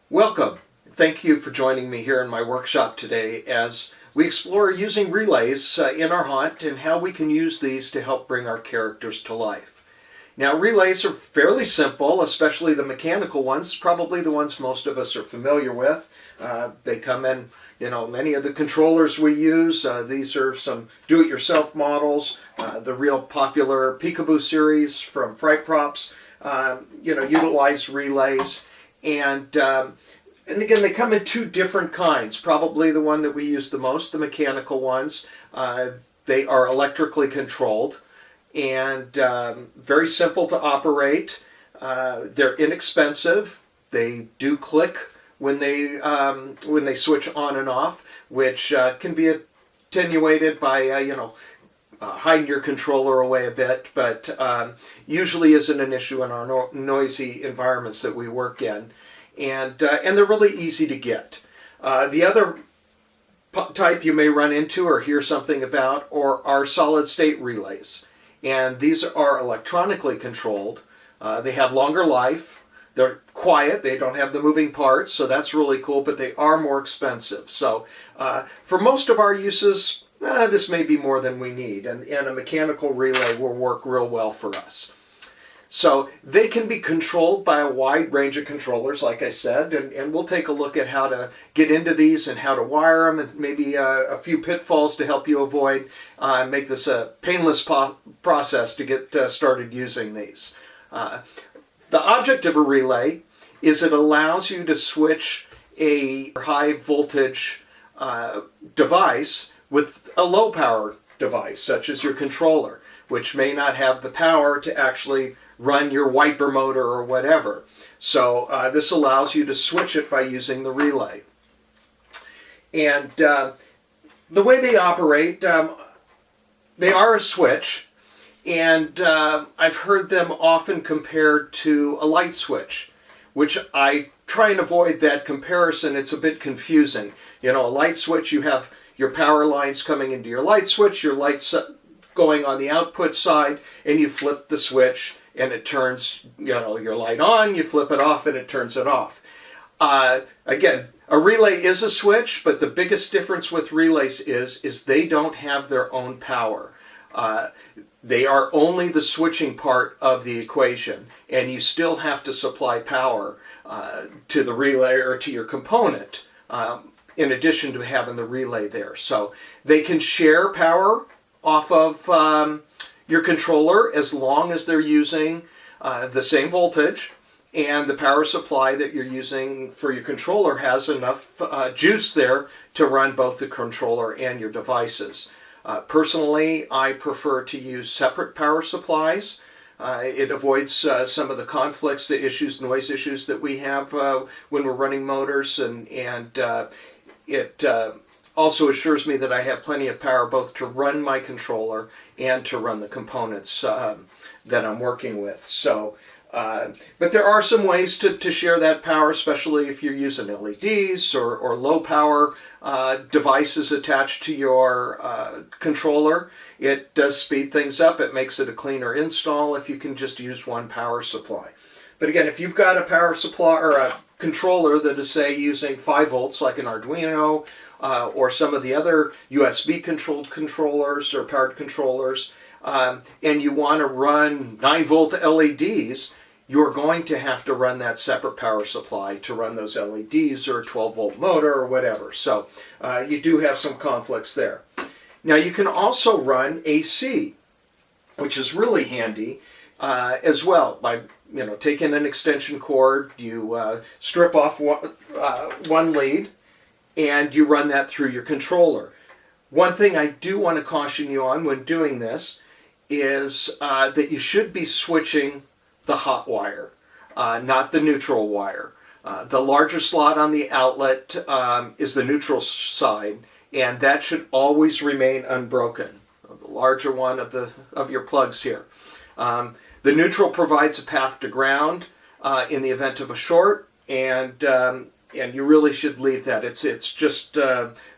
Welcome. Thank you for joining me here in my workshop today as we explore using relays in our hunt and how we can use these to help bring our characters to life. Now, relays are fairly simple, especially the mechanical ones, probably the ones most of us are familiar with. They come in, many of the controllers we use. These are some do-it-yourself models, the real popular Peekaboo series from Fright Props, utilize relays. And again, they come in two different kinds. Probably the one that we use the most, the mechanical ones. They are electrically controlled and very simple to operate. They're inexpensive. They do click when they switch on and off, which can be attenuated by hiding your controller away a bit, but usually isn't an issue in our noisy environments that we work in. And they're really easy to get. The other type you may run into or hear something about are solid state relays. And these are electronically controlled. They have longer life. They're quiet. They don't have the moving parts, so that's really cool, but they are more expensive. So for most of our uses, this may be more than we need, and a mechanical relay will work real well for us. So they can be controlled by a wide range of controllers, like I said, and we'll take a look at how to get into these and how to wire them, and maybe a few pitfalls to help you avoid, make this a painless process to get started using these. The object of a relay is it allows you to switch a high voltage device with a low power device, such as your controller, which may not have the power to actually run your wiper motor or whatever. So this allows you to switch it by using the relay. And the way they operate, they are a switch, and I've heard them often compared to a light switch, which I try and avoid that comparison. It's a bit confusing. A light switch, you have your power lines coming into your light switch, your lights going on the output side, and you flip the switch and it turns your light on, you flip it off and it turns it off. Again, a relay is a switch, but the biggest difference with relays is they don't have their own power. They are only the switching part of the equation, and you still have to supply power to the relay or to your component in addition to having the relay there. So they can share power off of your controller as long as they're using the same voltage and the power supply that you're using for your controller has enough juice there to run both the controller and your devices. Personally, I prefer to use separate power supplies. It avoids some of the conflicts, the issues, noise issues that we have when we're running motors, and it also assures me that I have plenty of power both to run my controller and to run the components that I'm working with. So, but there are some ways to share that power, especially if you're using LEDs or low power devices attached to your controller. It does speed things up. It makes it a cleaner install if you can just use one power supply. But again, if you've got a power supply or a controller that is, say, using 5 volts like an Arduino, or some of the other USB controlled controllers or powered controllers, and you want to run 9 volt LEDs, you're going to have to run that separate power supply to run those LEDs or a 12 volt motor or whatever. So you do have some conflicts there. Now you can also run AC, which is really handy as well. By taking an extension cord, you strip off one lead, and you run that through your controller. One thing I do want to caution you on when doing this is that you should be switching the hot wire, not the neutral wire. The larger slot on the outlet is the neutral side, and that should always remain unbroken. The larger one of your plugs here. The neutral provides a path to ground in the event of a short, and you really should leave that. It's just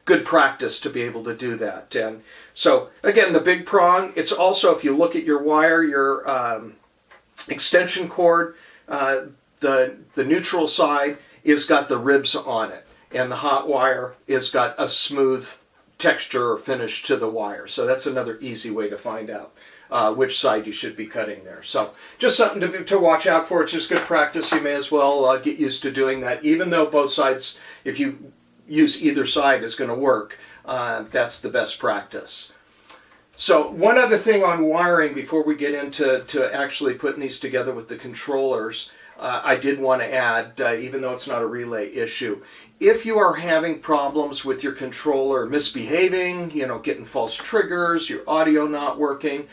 good practice to be able to do that. And so again, the big prong, it's also, if you look at your wire, your extension cord, the neutral side is got the ribs on it, and the hot wire is got a smooth texture or finish to the wire. So that's another easy way to find out which side you should be cutting there. So just something to watch out for. It's just good practice. You may as well get used to doing that, even though both sides, if you use either side, is going to work. That's the best practice. So one other thing on wiring before we get into actually putting these together with the controllers, I did want to add, even though it's not a relay issue, if you are having problems with your controller misbehaving, getting false triggers, your audio not working,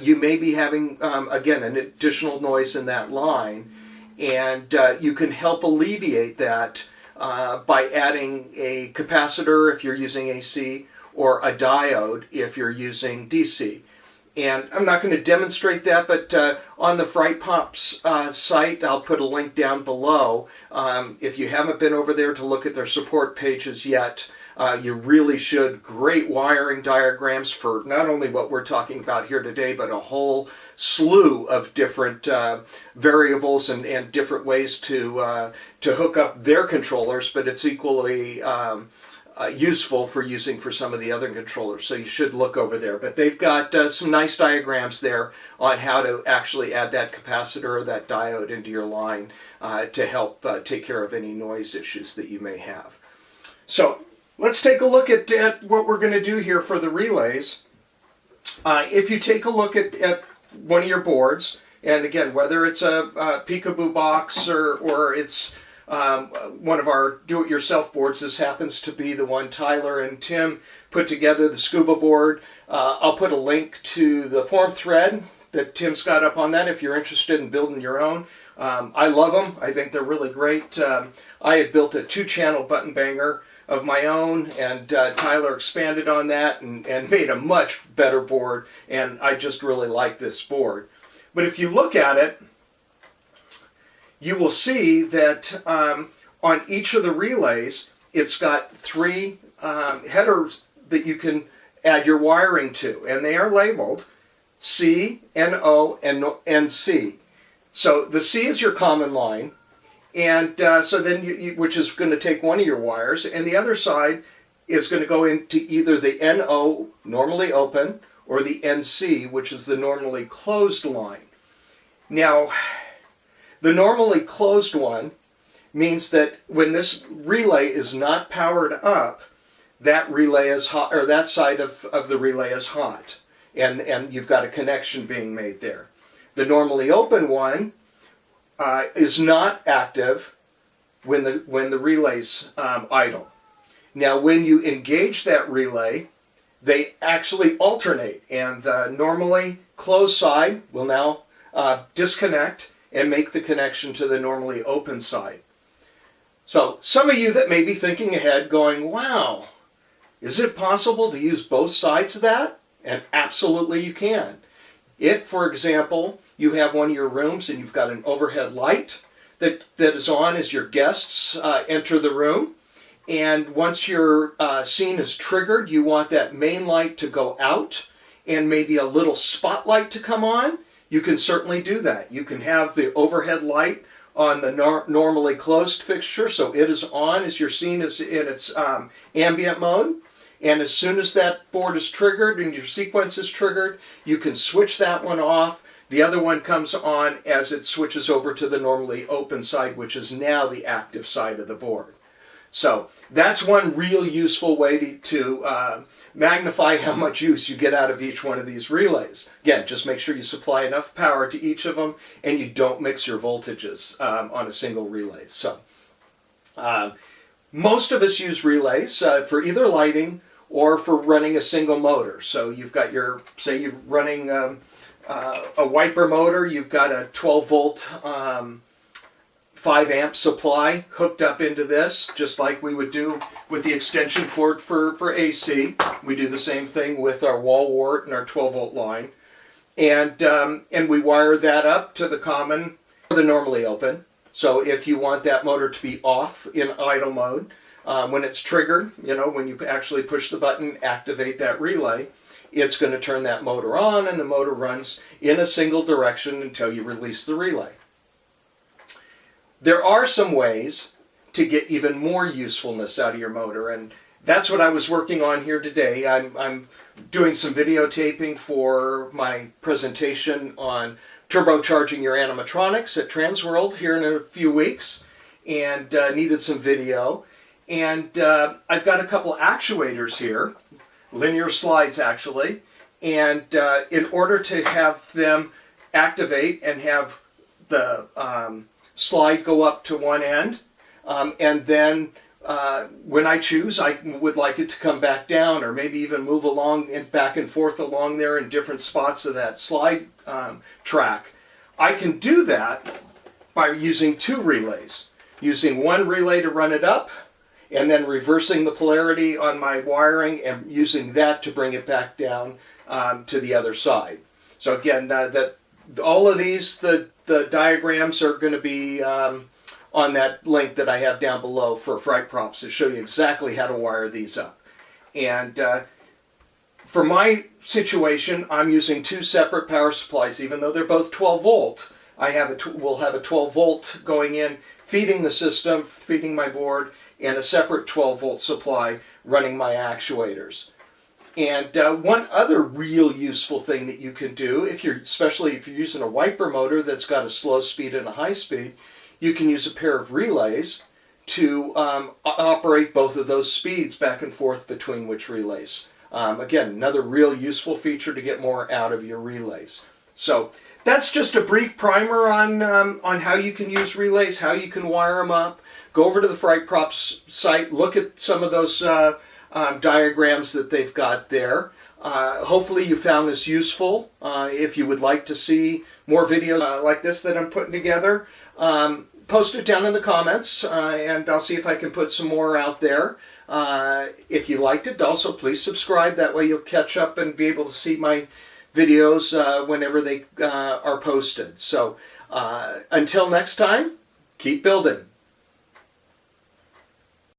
you may be having, again, an additional noise in that line, and you can help alleviate that by adding a capacitor if you're using AC, or a diode if you're using DC. And I'm not going to demonstrate that, but on the Fright Pops site, I'll put a link down below. If you haven't been over there to look at their support pages yet, you really should. Great wiring diagrams for not only what we're talking about here today, but a whole slew of different variables and different ways to hook up their controllers, but it's equally useful for using for some of the other controllers, so you should look over there. But they've got some nice diagrams there on how to actually add that capacitor or that diode into your line to help take care of any noise issues that you may have. So let's take a look at what we're going to do here for the relays. If you take a look at one of your boards, and again, whether it's a Peekaboo box or it's one of our do-it-yourself boards, this happens to be the one Tyler and Tim put together, the Scuba board. I'll put a link to the forum thread that Tim's got up on that if you're interested in building your own. I love them. I think they're really great. I had built a 2-channel button banger of my own, and Tyler expanded on that and made a much better board, and I just really like this board. But if you look at it, you will see that on each of the relays, it's got 3 headers that you can add your wiring to, and they are labeled C, NO, and NC. So the C is your common line, and so then which is going to take one of your wires, and the other side is going to go into either the NO, normally open, or the NC, which is the normally closed line. Now, the normally closed one means that when this relay is not powered up, that relay is hot, or that side of the relay is hot, and you've got a connection being made there. The normally open one is not active when the relay's idle. Now, when you engage that relay, they actually alternate, and the normally closed side will now disconnect and make the connection to the normally open side. So some of you that may be thinking ahead going, wow, is it possible to use both sides of that? And absolutely you can. If, for example, you have one of your rooms and you've got an overhead light that is on as your guests enter the room, and once your scene is triggered, you want that main light to go out and maybe a little spotlight to come on, you can certainly do that. You can have the overhead light on the normally closed fixture, so it is on as your scene is in its ambient mode. And as soon as that board is triggered and your sequence is triggered, you can switch that one off. The other one comes on as it switches over to the normally open side, which is now the active side of the board. So that's one real useful way to magnify how much use you get out of each one of these relays. Again, just make sure you supply enough power to each of them and you don't mix your voltages on a single relay. So most of us use relays for either lighting or for running a single motor. So you've got your, say you're running a wiper motor, you've got a 12 volt 5 amp supply hooked up into this, just like we would do with the extension cord for AC. We do the same thing with our wall wart and our 12 volt line. And we wire that up to the common, or the normally open. So if you want that motor to be off in idle mode, when it's triggered, when you actually push the button, activate that relay, it's going to turn that motor on, and the motor runs in a single direction until you release the relay. There are some ways to get even more usefulness out of your motor. And that's what I was working on here today. I'm doing some videotaping for my presentation on turbocharging your animatronics at Transworld here in a few weeks, and needed some video. And I've got a couple actuators here, linear slides actually, and in order to have them activate and have the slide go up to one end, and then when I choose, I would like it to come back down, or maybe even move along and back and forth along there in different spots of that slide track. I can do that by using two relays. Using one relay to run it up, and then reversing the polarity on my wiring and using that to bring it back down to the other side. So again, all of these, the diagrams are going to be on that link that I have down below for Fright Props to show you exactly how to wire these up. And for my situation, I'm using two separate power supplies, even though they're both 12 volt. We'll have a 12 volt going in, feeding the system, feeding my board, and a separate 12 volt supply running my actuators. And one other real useful thing that you can do, especially if you're using a wiper motor that's got a slow speed and a high speed, you can use a pair of relays to operate both of those speeds back and forth between which relays. Again, another real useful feature to get more out of your relays. So that's just a brief primer on how you can use relays, how you can wire them up. Go over to the Fright Props site, look at some of those diagrams that they've got there. Hopefully you found this useful. If you would like to see more videos like this that I'm putting together, post it down in the comments, and I'll see if I can put some more out there. If you liked it, also please subscribe. That way you'll catch up and be able to see my videos whenever they are posted. So until next time, keep building.